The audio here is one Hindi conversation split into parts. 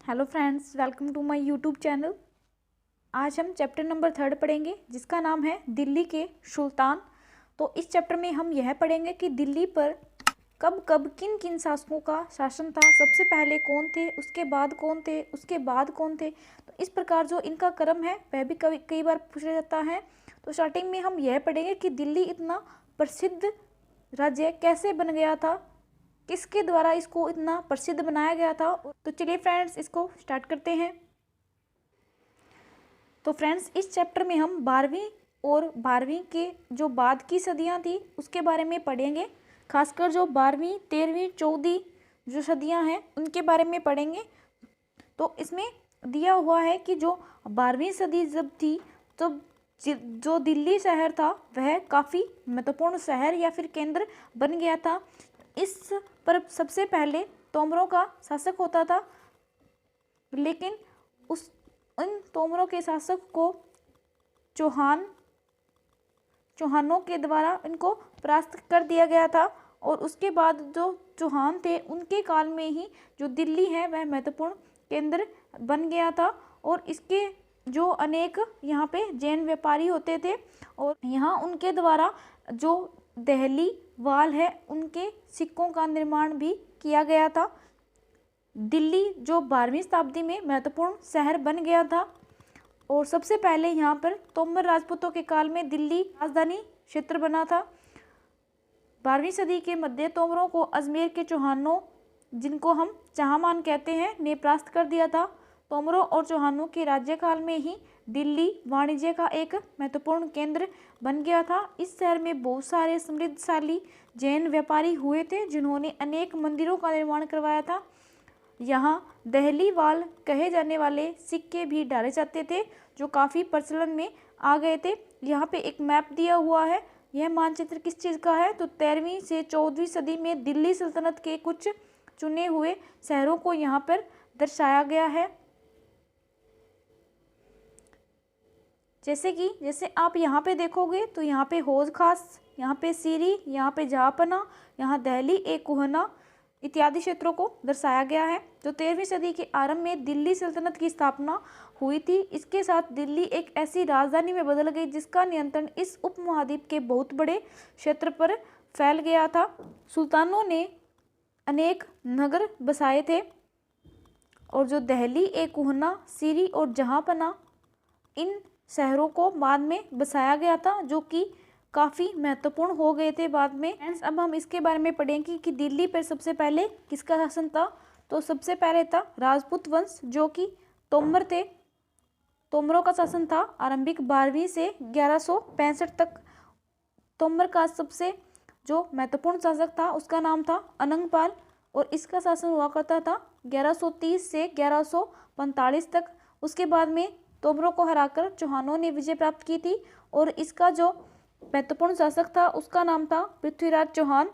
Hello friends, welcome to my YouTube channel. आज हम चैप्टर नंबर 3 पढ़ेंगे जिसका नाम है दिल्ली के सुल्तान। तो इस चैप्टर में हम यह पढ़ेंगे कि दिल्ली पर कब कब किन किन शासकों का शासन था, सबसे पहले कौन थे, उसके बाद कौन थे, उसके बाद कौन थे। तो इस प्रकार जो इनका क्रम है वह भी कई बार पूछा जाता है। तो स्टार्टिंग में हम यह पढ़ेंगे कि दिल्ली इतना प्रसिद्ध राज्य कैसे बन गया था, किसके द्वारा इसको इतना प्रसिद्ध बनाया गया था। तो चलिए फ्रेंड्स, इसको स्टार्ट करते हैं। तो फ्रेंड्स, इस चैप्टर में हम 12वीं और 12वीं के जो बाद की सदियां थी उसके बारे में पढ़ेंगे। खासकर जो 12वीं, 13वीं, 14वीं जो सदियां हैं उनके बारे में पढ़ेंगे। तो इसमें दिया हुआ है कि जो 12वीं सदी जब थी तब जो दिल्ली शहर था वह काफ़ी महत्वपूर्ण शहर या फिर केंद्र बन गया था। इस पर सबसे पहले तोमरों का शासक होता था, लेकिन इन तोमरों के शासक को चौहानों के द्वारा इनको परास्त कर दिया गया था। और उसके बाद जो चौहान थे उनके काल में ही जो दिल्ली है वह महत्वपूर्ण केंद्र बन गया था। और इसके जो अनेक यहाँ पे जैन व्यापारी होते थे और यहाँ उनके द्वारा जो दहली वाल है उनके सिक्कों का निर्माण भी किया गया था। दिल्ली जो 12वीं शताब्दी में महत्वपूर्ण शहर बन गया था। और सबसे पहले यहाँ पर तोमर राजपूतों के काल में दिल्ली राजधानी क्षेत्र बना था। 12वीं सदी के मध्य तोमरों को अजमेर के चौहानों, जिनको हम चाहमान कहते हैं, ने परास्त कर दिया था। तोमरों और चौहानों के राज्यकाल में ही दिल्ली वाणिज्य का एक महत्वपूर्ण केंद्र बन गया था। इस शहर में बहुत सारे समृद्धशाली जैन व्यापारी हुए थे जिन्होंने अनेक मंदिरों का निर्माण करवाया था। यहाँ दहली वाल कहे जाने वाले सिक्के भी डाले जाते थे जो काफ़ी प्रचलन में आ गए थे। यहाँ पे एक मैप दिया हुआ है। यह मानचित्र किस चीज़ का है? तो 13वीं से 14वीं सदी में दिल्ली सल्तनत के कुछ चुने हुए शहरों को यहाँ पर दर्शाया गया है। जैसे आप यहाँ पे देखोगे तो यहाँ पे हौज खास, यहाँ पे सीरी, यहाँ पे जहाँपना, यहाँ दहली ए कुहना इत्यादि क्षेत्रों को दर्शाया गया है। जो 13वीं सदी के आरंभ में दिल्ली सल्तनत की स्थापना हुई थी, इसके साथ दिल्ली एक ऐसी राजधानी में बदल गई जिसका नियंत्रण इस उपमहाद्वीप के बहुत बड़े क्षेत्र पर फैल गया था। सुल्तानों ने अनेक नगर बसाए थे और जो दहली ए कुहना, सीरी और जहाँपना, इन शहरों को बाद में बसाया गया था जो कि काफ़ी महत्वपूर्ण हो गए थे बाद में। फ्रेंड्स, अब हम इसके बारे में पढ़ेंगे कि दिल्ली पर सबसे पहले किसका शासन था। तो सबसे पहले था राजपूत वंश, जो कि तोमर थे। तोमरों का शासन था आरंभिक 12वीं से 1165 तक। तोमर का सबसे जो महत्वपूर्ण शासक था उसका नाम था अनंगपाल और इसका शासन हुआ करता था 1130 से 1145 तक। उसके बाद में तोमरों को हराकर चौहानों ने विजय प्राप्त की थी और इसका जो महत्वपूर्ण शासक था उसका नाम था पृथ्वीराज चौहान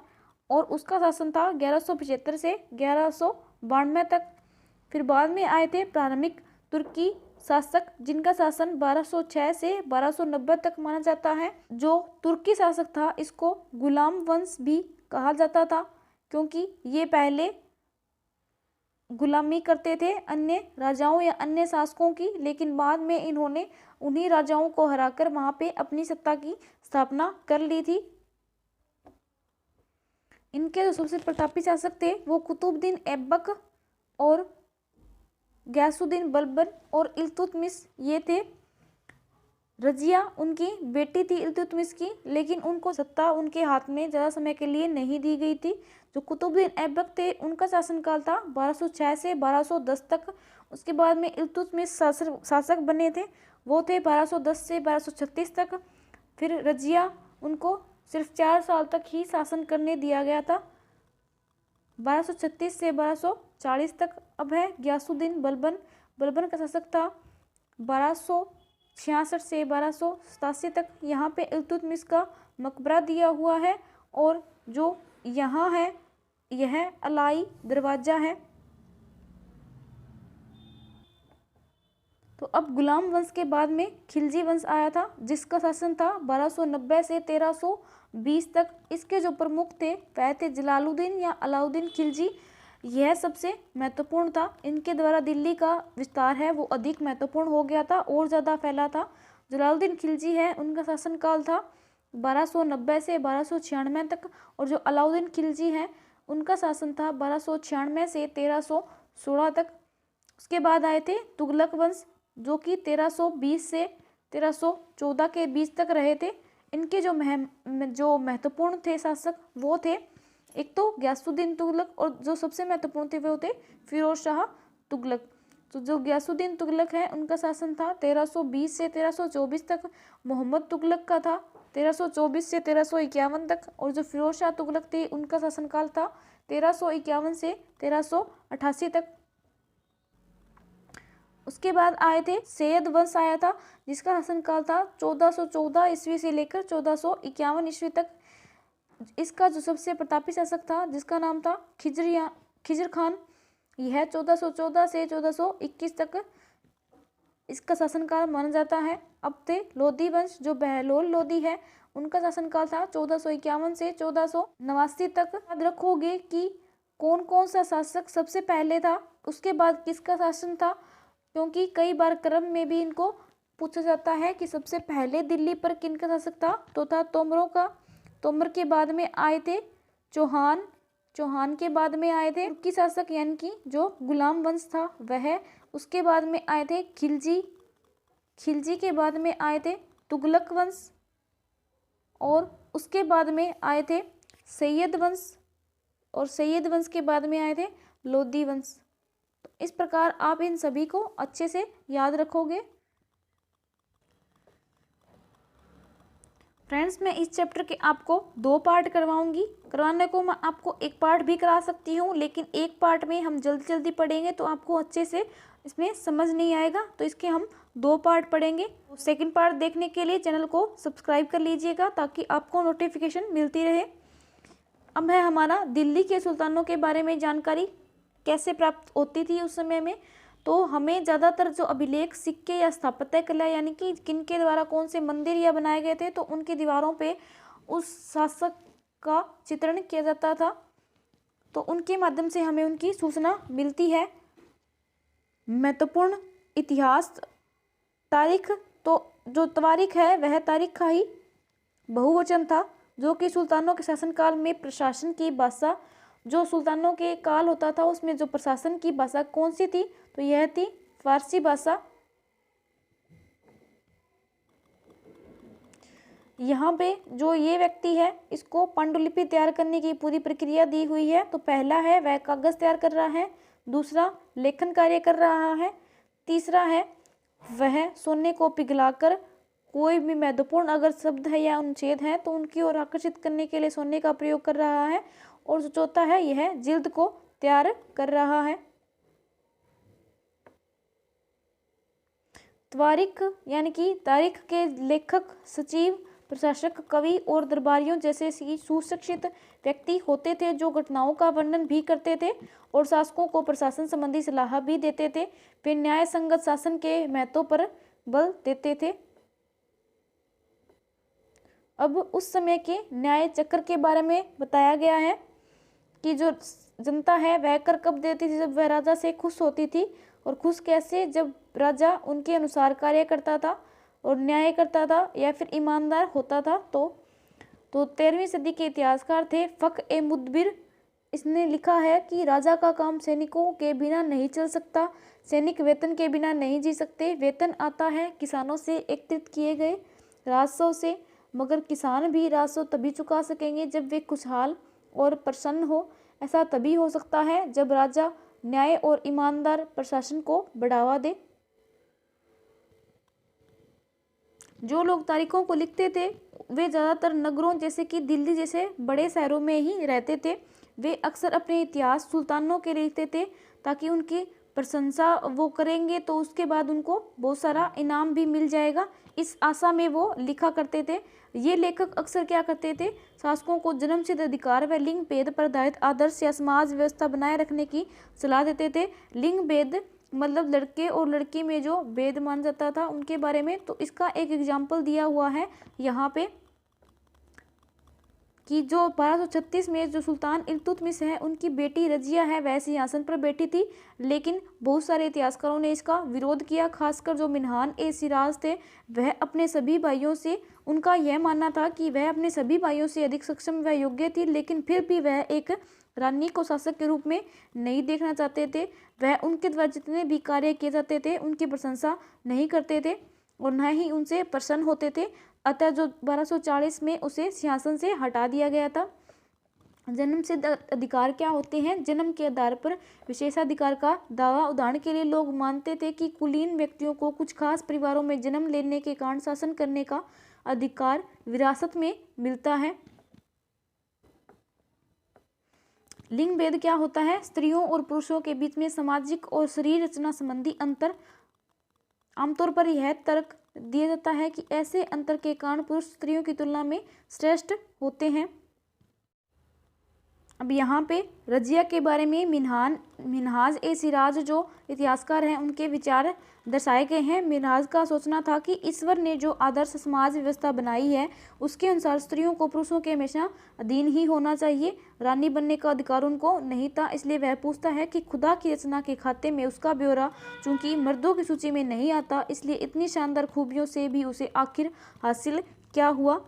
और उसका शासन था 1175 से 1192 तक। फिर बाद में आए थे प्रारंभिक तुर्की शासक जिनका शासन 1206 से 1290 तक माना जाता है। जो तुर्की शासक था इसको गुलाम वंश भी कहा जाता था क्योंकि ये पहले गुलामी करते थे अन्य राजाओं या अन्य शासकों की, लेकिन बाद में इन्होंने उन्हीं राजाओं को हराकर वहां पे अपनी सत्ता की स्थापना कर ली थी। इनके जो सबसे प्रतापी शासक थे वो कुतुबुद्दीन ऐबक और गयासुद्दीन बलबन और इल्तुतमिश ये थे। रजिया उनकी बेटी थी इल्तुतमिश की, लेकिन उनको सत्ता उनके हाथ में ज़्यादा समय के लिए नहीं दी गई थी। जो कुतुबुद्दीन ऐबक थे उनका शासनकाल था 1206 से 1210 तक। उसके बाद में इल्तुतमिश शासक बने थे, वो थे 1210 से 1236 तक। फिर रजिया उनको सिर्फ 4 साल तक ही शासन करने दिया गया था, 1236 से 1240 तक। अब है गयासुद्दीन बलबन। बलबन का शासक था 1266 से 1287 तक। यहाँ पे इल्तुतमिश का मकबरा दिया हुआ है और जो यहाँ है यह अलाई दरवाज़ा है। तो अब गुलाम वंश के बाद में खिलजी वंश आया था जिसका शासन था 1290 से 1320 तक। इसके जो प्रमुख थे वह थे जलालुद्दीन या अलाउद्दीन खिलजी। यह सबसे महत्वपूर्ण था। इनके द्वारा दिल्ली का विस्तार है वो अधिक महत्वपूर्ण हो गया था और ज़्यादा फैला था। जलालुद्दीन खिलजी है उनका शासनकाल था 1290 से 1296 तक, और जो अलाउद्दीन खिलजी है उनका शासन था 1296 से 1316 तक। उसके बाद आए थे तुगलक वंश जो कि 1320 से 1314 के बीच तक रहे थे। इनके जो महत्वपूर्ण थे शासक वो थे एक तो गयासुद्दीन तुगलक, और जो सबसे महत्वपूर्ण थे वो थे फिरोज शाह तुगलक। तो जो गयासुद्दीन तुगलक है उनका शासन था 1320 से 1324 तक, मोहम्मद तुगलक का था 1324 से 1351 तक, और जो फिरोज शाह तुगलक थे उनका शासनकाल था 1351 से 1388 तक। उसके बाद आए थे सैयद वंश आया था जिसका शासनकाल था 1414 ईस्वी से लेकर 1451 ईस्वी तक। इसका जो सबसे प्रतापी शासक था जिसका नाम था खिजर खान, यह 1414 से 1421 तक इसका शासनकाल माना जाता है। अब थे लोधी वंश जो बहलोल लोधी है उनका शासनकाल था 1451 से 1489 तक। याद रखोगे कि कौन कौन सा शासक सबसे पहले था उसके बाद किसका शासन था, क्योंकि कई बार क्रम में भी इनको पूछा जाता है कि सबसे पहले दिल्ली पर किनका शासक था, तो था तोमरों का। तोमर के बाद में आए थे चौहान, चौहान के बाद में आए थे तुर्की शासक यानी कि जो गुलाम वंश था वह। उसके बाद में आए थे खिलजी, खिलजी के बाद में आए थे तुगलक वंश, और उसके बाद में आए थे सैयद वंश, और सैयद वंश के बाद में आए थे लोधी वंश। तो इस प्रकार आप इन सभी को अच्छे से याद रखोगे। फ्रेंड्स, मैं इस चैप्टर के आपको 2 पार्ट करवाऊंगी। करवाने को मैं आपको एक पार्ट भी करा सकती हूँ, लेकिन एक पार्ट में हम जल्दी जल्दी पढ़ेंगे तो आपको अच्छे से इसमें समझ नहीं आएगा, तो इसके हम 2 पार्ट पढ़ेंगे। सेकंड पार्ट देखने के लिए चैनल को सब्सक्राइब कर लीजिएगा ताकि आपको नोटिफिकेशन मिलती रहे। अब है हमारा दिल्ली के सुल्तानों के बारे में जानकारी कैसे प्राप्त होती थी उस समय में। तो हमें ज़्यादातर जो अभिलेख, सिक्के या स्थापत्य कला यानी कि किनके द्वारा कौन से मंदिर या बनाए गए थे तो उनकी दीवारों पे उस शासक का चित्रण किया जाता था, तो उनके माध्यम से हमें उनकी सूचना मिलती है। महत्वपूर्ण इतिहास तारीख, तो जो तारीख है वह तारीख का ही बहुवचन था, जो कि सुल्तानों के शासनकाल में प्रशासन की भाषा, जो सुल्तानों के काल होता था उसमें जो प्रशासन की भाषा कौन सी थी, तो यह थी फारसी भाषा। यहाँ पे जो ये व्यक्ति है इसको पांडुलिपि तैयार करने की पूरी प्रक्रिया दी हुई है। तो पहला है वह कागज तैयार कर रहा है, दूसरा लेखन कार्य कर रहा है, तीसरा है वह सोने को पिघलाकर कोई भी महत्वपूर्ण अगर शब्द है या अनुच्छेद है तो उनकी ओर आकर्षित करने के लिए सोने का प्रयोग कर रहा है, और जो चौथा है यह जिल्द को तैयार कर रहा है। तारीख यानी कि तारीख के लेखक, सचिव, प्रशासक, कवि और दरबारियों जैसे सुशिक्षित व्यक्ति होते थे जो घटनाओं का वर्णन भी करते थे और शासकों को प्रशासन संबंधी सलाह भी देते थे। वे न्याय संगत शासन के महत्व पर बल देते थे। अब उस समय के न्याय चक्र के बारे में बताया गया है कि जो जनता है वह कर कब देती थी, जब वह राजा से खुश होती थी। और खुश कैसे, जब राजा उनके अनुसार कार्य करता था और न्याय करता था या फिर ईमानदार होता था। तो 13वीं सदी के इतिहासकार थे फ़ख-ए-मुदबिर, इसने लिखा है कि राजा का काम सैनिकों के बिना नहीं चल सकता, सैनिक वेतन के बिना नहीं जी सकते। वेतन आता है किसानों से एकत्रित किए गए राजस्व से, मगर किसान भी राजस्व तभी चुका सकेंगे जब वे खुशहाल और प्रसन्न हो। ऐसा तभी हो सकता है जब राजा न्याय और ईमानदार प्रशासन को बढ़ावा दे। जो लोग तारीखों को लिखते थे वे ज़्यादातर नगरों जैसे कि दिल्ली जैसे बड़े शहरों में ही रहते थे। वे अक्सर अपने इतिहास सुल्तानों के लिखते थे ताकि उनकी प्रशंसा वो करेंगे तो उसके बाद उनको बहुत सारा इनाम भी मिल जाएगा, इस आशा में वो लिखा करते थे। ये लेखक अक्सर क्या करते थे, शासकों को जन्मसिद्ध अधिकार व लिंग भेद पर आधारित आदर्श या समाज व्यवस्था बनाए रखने की सलाह देते थे। लिंग भेद मतलब लड़के और लड़की में जो भेद मान जाता था उनके बारे में। तो इसका एक एग्जाम्पल दिया हुआ है यहाँ पे कि जो 1236 में जो सुल्तान इल्तुतमिश है उनकी बेटी रजिया है वह सिंहासन पर बैठी थी, लेकिन बहुत सारे इतिहासकारों ने इसका विरोध किया। खासकर जो मिनहान ए सिराज थे वह अपने सभी भाइयों से, उनका यह मानना था कि वह अपने सभी भाइयों से अधिक सक्षम व योग्य थी, लेकिन फिर भी वह एक रानी को शासक के रूप में नहीं देखना चाहते थे। वह उनके द्वारा जितने भी कार्य किए जाते थे उनकी प्रशंसा नहीं करते थे और न ही उनसे प्रसन्न होते थे। अतः जो 1240 में उसे सिंहासन से हटा दिया गया था। जन्म सिद्ध अधिकार क्या होते हैं? जन्म के आधार पर विशेषाधिकार का दावा। उदाहरण के लिए लोग मानते थे कि कुलीन व्यक्तियों को कुछ खास परिवारों में जन्म लेने के कारण शासन करने का अधिकार विरासत में मिलता है। लिंग भेद क्या होता है? स्त्रियों और पुरुषों के बीच में सामाजिक और शरीर रचना संबंधी अंतर। आमतौर पर यह तर्क दिया जाता है कि ऐसे अंतर के कारण पुरुष स्त्रियों की तुलना में श्रेष्ठ होते हैं। अब यहाँ पे रजिया के बारे में मिनहाज ए सिराज जो इतिहासकार हैं उनके विचार दर्शाए गए हैं। मिनहाज का सोचना था कि ईश्वर ने जो आदर्श समाज व्यवस्था बनाई है उसके अनुसार स्त्रियों को पुरुषों के हमेशा अधीन ही होना चाहिए, रानी बनने का अधिकार उनको नहीं था। इसलिए वह पूछता है कि खुदा की रचना के खाते में उसका ब्यौरा चूंकि मर्दों की सूची में नहीं आता, इसलिए इतनी शानदार खूबियों से भी उसे आखिर हासिल क्या हुआ?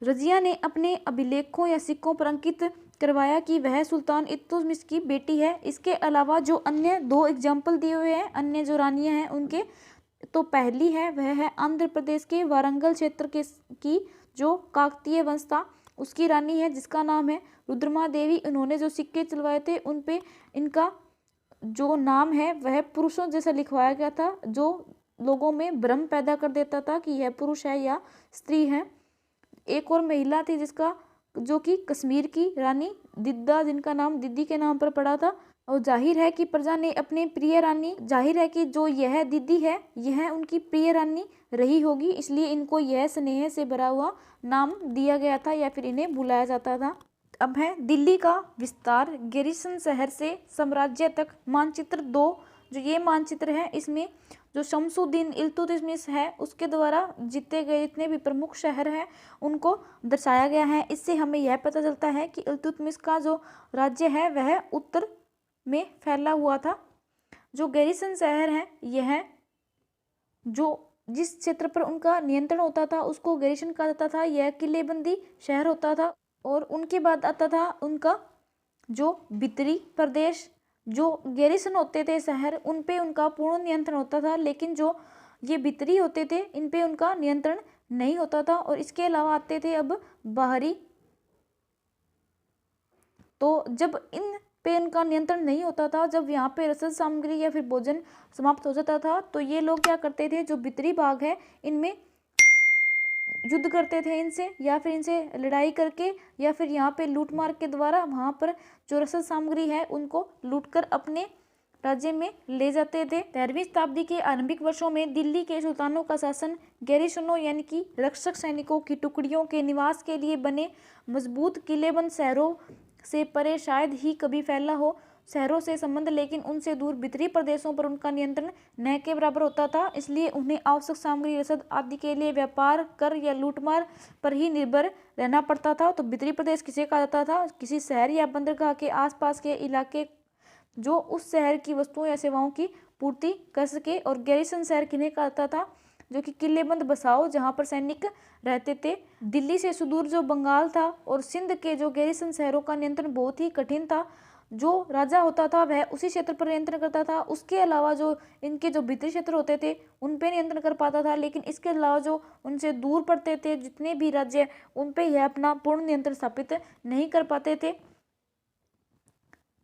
रजिया ने अपने अभिलेखों या सिक्कों पर अंकित करवाया कि वह सुल्तान इल्तुतमिश की बेटी है। इसके अलावा जो अन्य 2 एग्जाम्पल दिए हुए हैं अन्य जो रानियां हैं उनके, तो पहली है वह है आंध्र प्रदेश के वारंगल क्षेत्र के की जो काकतीय वंश था उसकी रानी है जिसका नाम है रुद्रमा देवी। उन्होंने जो सिक्के चलवाए थे उन पे इनका जो नाम है वह पुरुषों जैसा लिखवाया गया था, जो लोगों में भ्रम पैदा कर देता था कि यह पुरुष है या स्त्री है। एक और महिला थी जिसका जो कि कश्मीर की रानी दिद्दा, जिनका नाम दिद्दी के नाम पर पड़ा था। और जाहिर है कि प्रजा ने अपने प्रिय रानी, जाहिर है कि जो यह दिद्दी है यह उनकी प्रिय रानी रही होगी, इसलिए इनको यह स्नेह से भरा हुआ नाम दिया गया था या फिर इन्हें बुलाया जाता था। अब है दिल्ली का विस्तार। गैरिसन शहर से साम्राज्य तक। मानचित्र 2 जो ये मानचित्र है इसमें जो शमसुद्दीन इल्तुतमिश है उसके द्वारा जीते गए जितने भी प्रमुख शहर हैं उनको दर्शाया गया है। इससे हमें यह पता चलता है कि इल्तुतमिश का जो राज्य है वह उत्तर में फैला हुआ था। जो गैरिसन शहर है यह जो जिस क्षेत्र पर उनका नियंत्रण होता था उसको गैरिसन कहा जाता था। यह किलेबंदी शहर होता था और उनके बाद आता था उनका जो भीतरी प्रदेश। जो गैरिसन होते थे शहर उन पे उनका पूर्ण नियंत्रण होता था, लेकिन जो ये भीतरी होते थे इन पे उनका नियंत्रण नहीं होता था। और इसके अलावा आते थे अब बाहरी। तो जब इन पे उनका नियंत्रण नहीं होता था, जब यहाँ पे रसद सामग्री या फिर भोजन समाप्त हो जाता था, तो ये लोग क्या करते थे, जो भीतरी भाग है इनमें युद्ध करते थे इनसे, या फिर इनसे लड़ाई करके या फिर यहाँ पे लूट मार के द्वारा वहाँ पर जो रसद सामग्री है उनको लूटकर अपने राज्य में ले जाते थे। 13वीं शताब्दी के आरंभिक वर्षों में दिल्ली के सुल्तानों का शासन गैरिसनों यानी कि रक्षक सैनिकों की टुकड़ियों के निवास के लिए बने मजबूत किलेबंद शहरों से परे शायद ही कभी फैला हो। शहरों से संबंध लेकिन उनसे दूर भीतरी प्रदेशों पर उनका नियंत्रण न के बराबर होता था, इसलिए उन्हें आवश्यक सामग्री रसद आदि के लिए व्यापार कर या लूटमार पर ही निर्भर रहना पड़ता था। तो भीतरी प्रदेश किसे कहा जाता था? किसी शहर या बंदरगाह के आसपास के इलाके जो उस शहर की वस्तुओं या सेवाओं की पूर्ति कर सके। और गैरिसन शहर किन्हें कहा जाता था? जो कि किलेबंद बसाओ जहाँ पर सैनिक रहते थे। दिल्ली से सुदूर जो बंगाल था और सिंध के जो गैरिसन शहरों का नियंत्रण बहुत ही कठिन था। जो राजा होता था वह उसी क्षेत्र पर नियंत्रण करता था, उसके अलावा जो इनके जो भीतरी क्षेत्र होते थे उन पे नियंत्रण कर पाता था, लेकिन इसके अलावा जो उनसे दूर पड़ते थे जितने भी राज्य उन पे यह अपना पूर्ण नियंत्रण स्थापित नहीं कर पाते थे।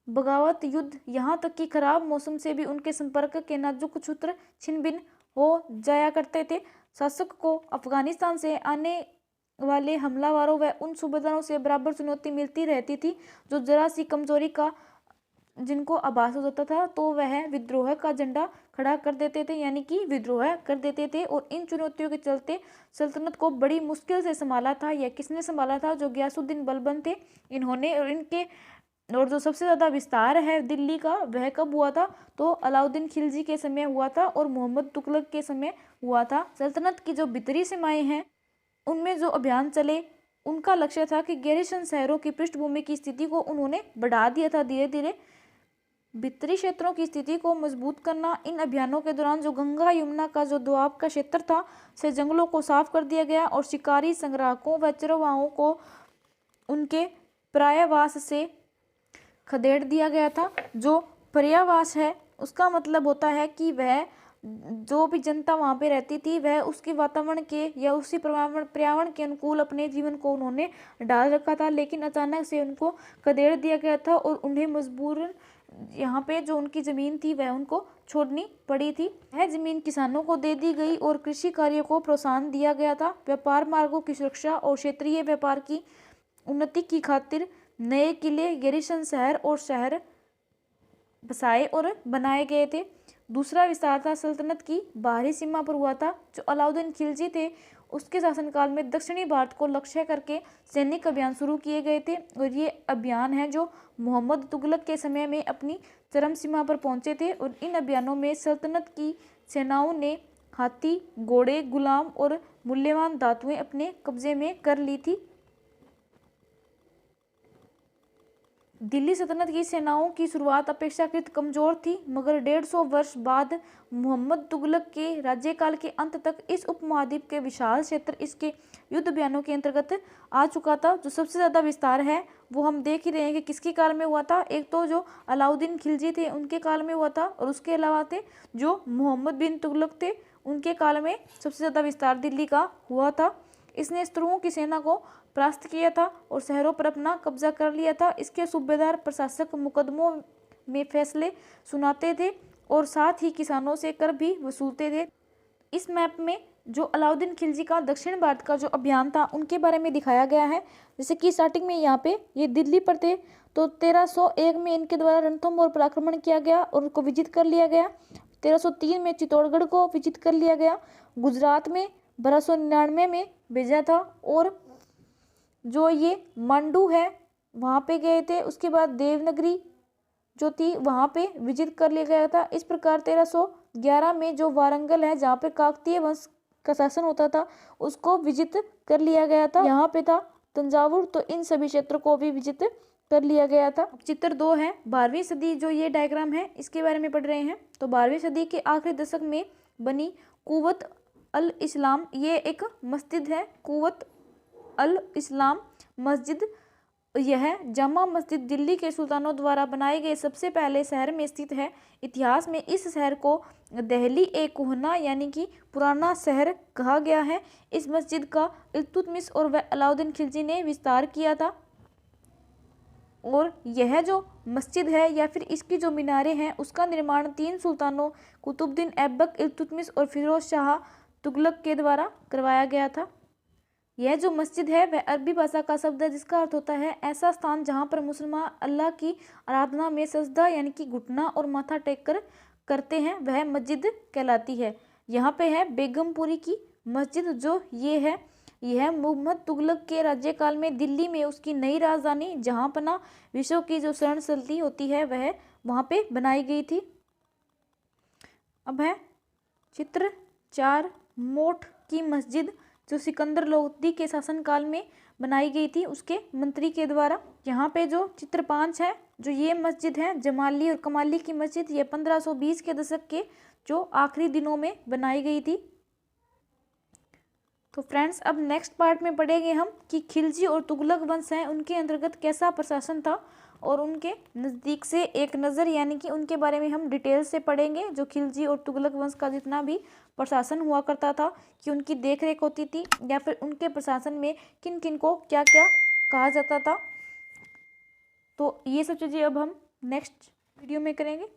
बगावत, युद्ध, यहाँ तक कि खराब मौसम से भी उनके संपर्क के नाजुक सूत्र छिन्न भिन्न हो जाया करते थे। शासक को अफगानिस्तान से आने वाले हमलावरों व उन सूबेदारों से बराबर चुनौती मिलती रहती थी जो जरा सी कमजोरी का जिनको आभास हो जाता था तो वह विद्रोह का झंडा खड़ा कर देते थे, यानी कि विद्रोह कर देते थे। और इन चुनौतियों के चलते सल्तनत को बड़ी मुश्किल से संभाला था। यह किसने संभाला था? जो गयासुद्दीन बलबन थे इन्होंने। और इनके और जो सबसे ज़्यादा विस्तार है दिल्ली का वह कब हुआ था? तो अलाउद्दीन खिलजी के समय हुआ था और मोहम्मद तुगलक के समय हुआ था। सल्तनत की जो भीतरी सीमाएं हैं उनमें जो अभियान चले उनका लक्ष्य था कि गैरिसन शहरों की पृष्ठभूमि की स्थिति को उन्होंने बढ़ा दिया था धीरे धीरे। भीतरी क्षेत्रों की स्थिति को मजबूत करना। इन अभियानों के दौरान जो गंगा यमुना का जो दोआब का क्षेत्र था से जंगलों को साफ कर दिया गया और शिकारी संग्राहकों व चरवाहों को उनके पर्यायवास से खदेड़ दिया गया था। जो पर्यायवास है उसका मतलब होता है कि वह जो भी जनता वहाँ पे रहती थी वह उसके वातावरण के या उसी पर्यावरण के अनुकूल अपने जीवन को उन्होंने डाल रखा था, लेकिन अचानक से उनको खदेड़ दिया गया था और उन्हें मजबूरन यहाँ पे जो उनकी ज़मीन थी वह उनको छोड़नी पड़ी थी। यह ज़मीन किसानों को दे दी गई और कृषि कार्यों को प्रोत्साहन दिया गया था। व्यापार मार्गों की सुरक्षा और क्षेत्रीय व्यापार की उन्नति की खातिर नए किले, गैरिसन शहर और शहर बसाए और बनाए गए थे। दूसरा विस्तार था सल्तनत की बाहरी सीमा पर हुआ था। जो अलाउद्दीन खिलजी थे उसके शासनकाल में दक्षिणी भारत को लक्ष्य करके सैनिक अभियान शुरू किए गए थे और ये अभियान है जो मोहम्मद तुगलक के समय में अपनी चरम सीमा पर पहुंचे थे। और इन अभियानों में सल्तनत की सेनाओं ने हाथी, घोड़े, गुलाम और मूल्यवान धातुएं अपने कब्जे में कर ली थी। दिल्ली सल्तनत की सेनाओं की शुरुआत अपेक्षाकृत कमजोर थी, मगर 150 वर्ष बाद मोहम्मद तुगलक के राज्यकाल के अंत तक इस उपमहाद्वीप के विशाल क्षेत्र इसके युद्ध अभियानों के अंतर्गत आ चुका था। जो सबसे ज़्यादा विस्तार है वो हम देख ही रहे हैं कि किसके काल में हुआ था। एक तो जो अलाउद्दीन खिलजी थे उनके काल में हुआ था और उसके अलावा थे जो मोहम्मद बिन तुगलक थे उनके काल में सबसे ज़्यादा विस्तार दिल्ली का हुआ था। इसने शत्रुओं की सेना को परास्त किया था और शहरों पर अपना कब्जा कर लिया था। इसके सूबेदार प्रशासक मुकदमों में फैसले सुनाते थे और साथ ही किसानों से कर भी वसूलते थे। इस मैप में जो अलाउद्दीन खिलजी का दक्षिण भारत का जो अभियान था उनके बारे में दिखाया गया है। जैसे कि स्टार्टिंग में यहाँ पे ये दिल्ली पर थे तो 1301 में इनके द्वारा रणथंभौर पर आक्रमण किया गया और उनको विजित कर लिया गया। 1303 में चित्तौड़गढ़ को विजित कर लिया गया। गुजरात में 1299 में भेजा था और जो ये मांडू है वहाँ पे गए थे। उसके बाद देवनागरी जो थी वहाँ पे विजिट कर लिया गया था। इस प्रकार 1311 में जो वारंगल है जहाँ पे काकतीय वंश का शासन होता था उसको विजित कर लिया गया था। यहाँ पे था तंजावुर, तो इन सभी क्षेत्रों को भी विजित कर लिया गया था। चित्र 2 है 12वीं सदी, जो ये डायग्राम है इसके बारे में पढ़ रहे हैं। तो 12वीं सदी के आखिरी दशक में बनी कुव्वत अल इस्लाम, ये एक मस्जिद है। कुव्वत अल इस्लाम मस्जिद, यह जामा मस्जिद दिल्ली के सुल्तानों द्वारा बनाए गए सबसे पहले शहर में स्थित है। इतिहास में इस शहर को दहली ए कुहना यानी कि पुराना शहर कहा गया है। इस मस्जिद का इल्तुतमिश और वह अलाउद्दीन खिलजी ने विस्तार किया था। और यह जो मस्जिद है या फिर इसकी जो मीनारें हैं उसका निर्माण 3 सुल्तानों कुतुबुद्दीन ऐबक, इल्तुतमिश और फिरोज शाह तुगलक के द्वारा करवाया गया था। यह जो मस्जिद है वह अरबी भाषा का शब्द है जिसका अर्थ होता है ऐसा स्थान जहाँ पर मुसलमान अल्लाह की आराधना में सजदा यानी कि घुटना और माथा टेक कर करते हैं, वह मस्जिद कहलाती है। यहाँ पे है बेगमपुरी की मस्जिद, जो ये है यह मोहम्मद तुगलक के राज्यकाल में दिल्ली में उसकी नई राजधानी जहाँपना विश्व की जो शरण स्थली होती है वह वहाँ पे बनाई गई थी। अब है चित्र 4 मोठ की मस्जिद, जो सिकंदर लोदी के शासनकाल में बनाई गई थी उसके मंत्री के द्वारा। यहाँ पे जो चित्र 5 है जो ये मस्जिद है जमाली और कमाली की मस्जिद, ये 1520 के दशक के जो आखिरी दिनों में बनाई गई थी। तो फ्रेंड्स अब नेक्स्ट पार्ट में पढ़ेंगे हम कि खिलजी और तुगलक वंश हैं उनके अंतर्गत कैसा प्रशासन था और उनके नज़दीक से एक नज़र यानी कि उनके बारे में हम डिटेल से पढ़ेंगे। जो खिलजी और तुगलक वंश का जितना भी प्रशासन हुआ करता था कि उनकी देखरेख होती थी या फिर उनके प्रशासन में किन किन को क्या क्या कहा जाता था। तो ये सब चीज़ें अब हम नेक्स्ट वीडियो में करेंगे।